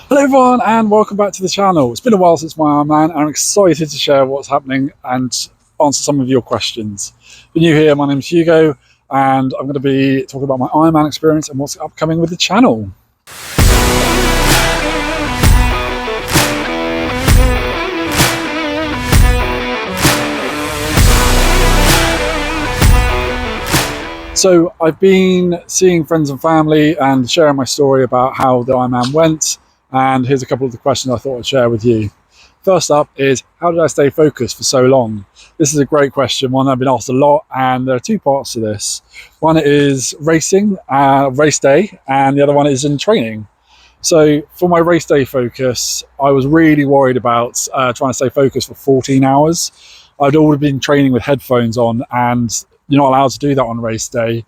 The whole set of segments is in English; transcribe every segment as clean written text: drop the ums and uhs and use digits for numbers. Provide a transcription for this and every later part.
Hello everyone and welcome back to the channel. It's been a while since my Ironman and I'm excited to share what's happening and answer some of your questions. If you're new here, my name's Hugo and I'm going to be talking about my Ironman experience and what's upcoming with the channel. So I've been seeing friends and family and sharing my story about how the Ironman went, and here's a couple of the questions I thought I'd share with you. First up is, how did I stay focused for so long? This is a great question, one I've been asked a lot, and there are two parts to this. One is racing, race day, and the other one is in training. So for my race day focus, I was really worried about trying to stay focused for 14 hours. I'd already been training with headphones on, and you're not allowed to do that on race day.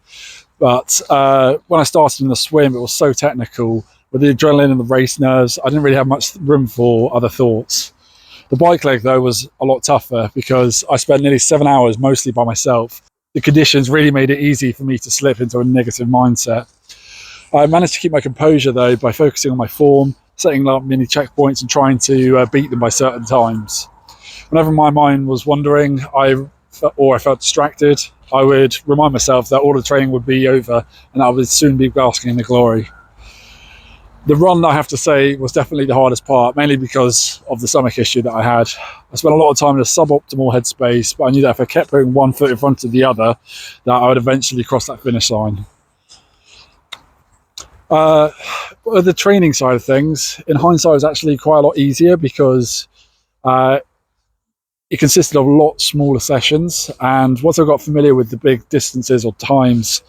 But when I started in the swim, it was so technical. With the adrenaline and the race nerves, I didn't really have much room for other thoughts. The bike leg, though, was a lot tougher because I spent nearly 7 hours mostly by myself. The conditions really made it easy for me to slip into a negative mindset. I managed to keep my composure, though, by focusing on my form, setting up mini checkpoints and trying to beat them by certain times. Whenever my mind was wandering or I felt distracted, I would remind myself that all the training would be over and I would soon be basking in the glory. The run, I have to say, was definitely the hardest part, mainly because of the stomach issue that I had. I spent a lot of time in a suboptimal headspace, but I knew that if I kept putting one foot in front of the other, that I would eventually cross that finish line. The training side of things, in hindsight, was actually quite a lot easier because it consisted of a lot smaller sessions, and once I got familiar with the big distances or times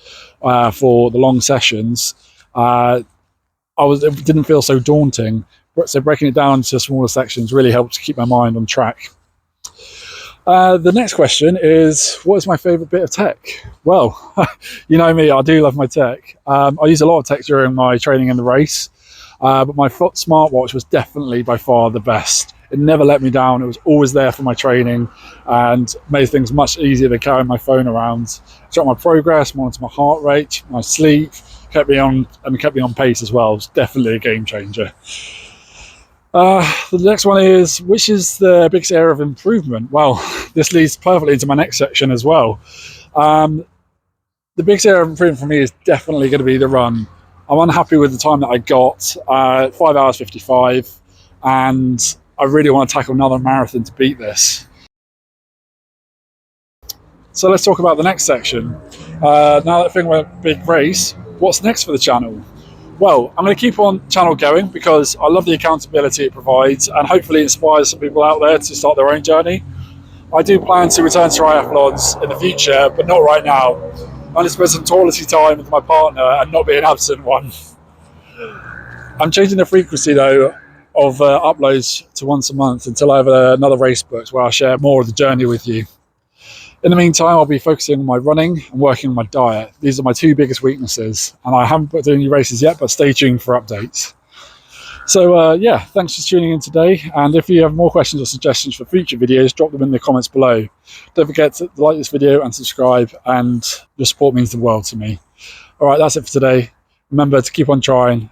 for the long sessions, it didn't feel so daunting. So breaking it down into smaller sections really helped to keep my mind on track. The next question is, what is my favourite bit of tech? Well, you know me, I do love my tech. I use a lot of tech during my training in the race, but my smartwatch was definitely by far the best. It never let me down. It was always there for my training and made things much easier than carrying my phone around. Tracked my progress, monitored my heart rate, my sleep, kept me on pace as well. It's definitely a game changer. The next one is, which is the biggest area of improvement? Well, this leads perfectly into my next section as well. The biggest area of improvement for me is definitely going to be the run. I'm unhappy with the time that I got, 5 hours 55, and I really want to tackle another marathon to beat this. So let's talk about the next section. Now that I think we're a big race, what's next for the channel? Well, I'm going to keep on channel going because I love the accountability it provides and hopefully inspires some people out there to start their own journey. I do plan to return to triathlons in the future, but not right now. I'm going to spend some quality time with my partner and not be an absent one. I'm changing the frequency though of uploads to once a month until I have another race booked where I'll share more of the journey with you. In the meantime, I'll be focusing on my running and working on my diet. These are my two biggest weaknesses, and I haven't put any races yet, but stay tuned for updates. So yeah, thanks for tuning in today, and if you have more questions or suggestions for future videos, drop them in the comments below. Don't forget to like this video and subscribe, and your support means the world to me. Alright, that's it for today. Remember to keep on trying